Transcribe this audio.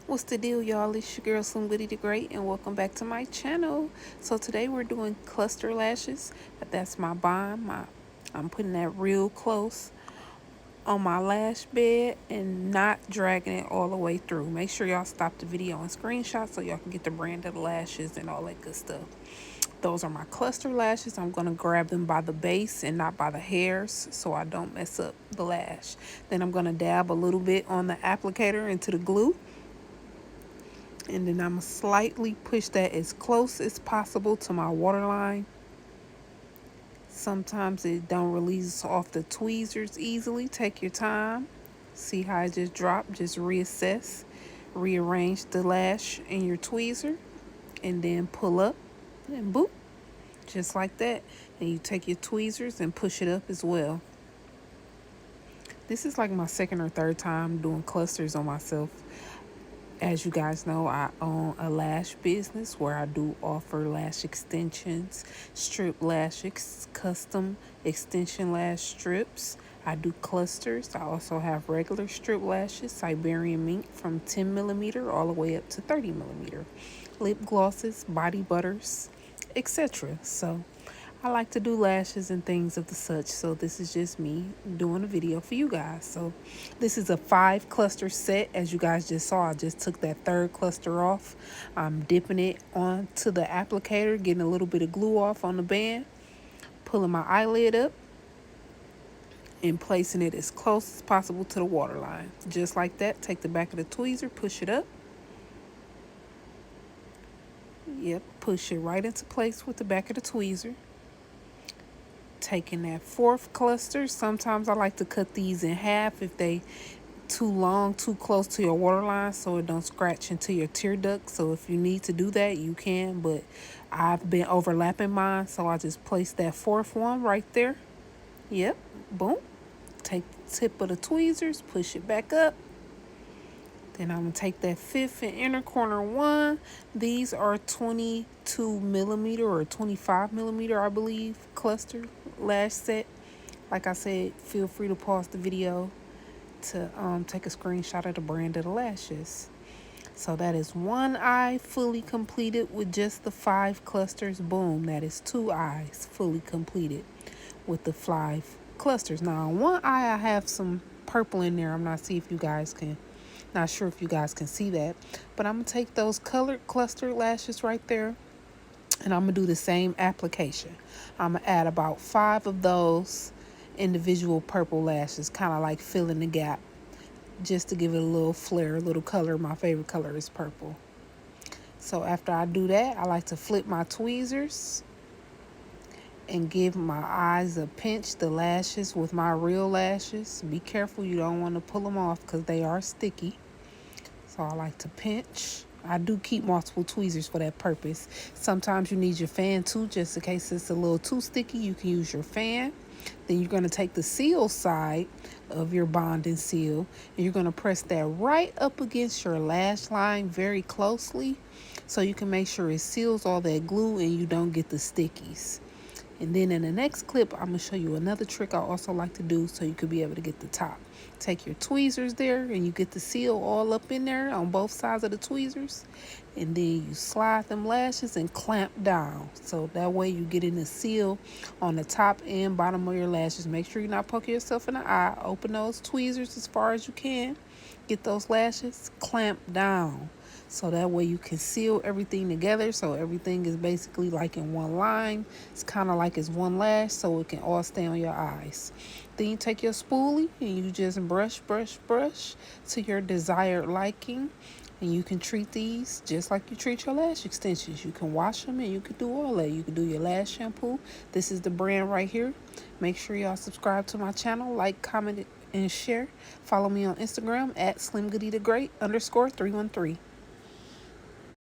What's the deal, y'all? It's your girl Slim Goody the Great, and welcome back to my channel. So today we're doing cluster lashes. That's my bond. I'm putting that real close on my lash bed and not dragging it all the way through. Make sure y'all stop the video and screenshot so y'all can get the brand of the lashes and all that good stuff. Those are my cluster lashes. I'm going to grab them by the base and not by the hairs so I don't mess up the lash. Then I'm going to dab a little bit on the applicator into the glue. And then I'm going to slightly push that as close as possible to my waterline. Sometimes it don't release off the tweezers easily. Take your time. See how I just dropped? Just reassess. Rearrange the lash in your tweezer. And then pull up and boop. Just like that. And you take your tweezers and push it up as well. This is like my second or third time doing clusters on myself. As you guys know, I own a lash business where I do offer lash extensions, strip lashes, custom extension lash strips. I do clusters. I also have regular strip lashes, Siberian mink from 10 millimeter all the way up to 30 millimeter, lip glosses, body butters, etc. So I like to do lashes and things of the such, so this is just me doing a video for you guys. So this is a 5 cluster set. As you guys just saw, I just took that third cluster off. I'm dipping it onto the applicator, getting a little bit of glue off on the band, pulling my eyelid up and placing it as close as possible to the waterline. Just like that. Take the back of the tweezer, push it up. Yep, push it right into place with the back of the tweezer. Taking that fourth cluster, sometimes I like to cut these in half if they too long, too close to your waterline, so it don't scratch into your tear duct. So if you need to do that, you can, but I've been overlapping mine, so I just place that fourth one right there. Yep, boom. Take the tip of the tweezers, push it back up. Then I'm going to take that fifth and inner corner one. These are 22 millimeter or 25 millimeter, I believe, cluster lash set. Like I said, feel free to pause the video to take a screenshot of the brand of the lashes. So that is one eye fully completed with just the 5 clusters. Boom, that is 2 eyes fully completed with the 5 clusters. Now on one eye I have some purple in there. I'm not sure if you guys can see that, but I'm gonna take those colored cluster lashes right there and I'm gonna do the same application. I'm gonna add about 5 of those individual purple lashes, kind of like filling the gap, just to give it a little flair, a little color. My favorite color is purple. So after I do that, I like to flip my tweezers and give my eyes a pinch, the lashes with my real lashes. Be careful, you don't want to pull them off because they are sticky. So I like to pinch. I do keep multiple tweezers for that purpose. Sometimes you need your fan too, just in case it's a little too sticky. You can use your fan. Then you're going to take the seal side of your bonding seal and you're going to press that right up against your lash line very closely so you can make sure it seals all that glue and you don't get the stickies. And then in the next clip, I'm going to show you another trick I also like to do so you could be able to get the top. Take your tweezers there and you get the seal all up in there on both sides of the tweezers. And then you slide them lashes and clamp down. So that way you get in the seal on the top and bottom of your lashes. Make sure you're not poking yourself in the eye. Open those tweezers as far as you can. Get those lashes, clamp down. So that way you can seal everything together so everything is basically like in one line. It's kind of like it's one lash so it can all stay on your eyes. Then you take your spoolie and you just brush to your desired liking. And you can treat these just like you treat your lash extensions. You can wash them and you can do all that. You can do your lash shampoo. This is the brand right here. Make sure y'all subscribe to my channel, like, comment, and share. Follow me on Instagram at SlimGoodieTheGreat _313.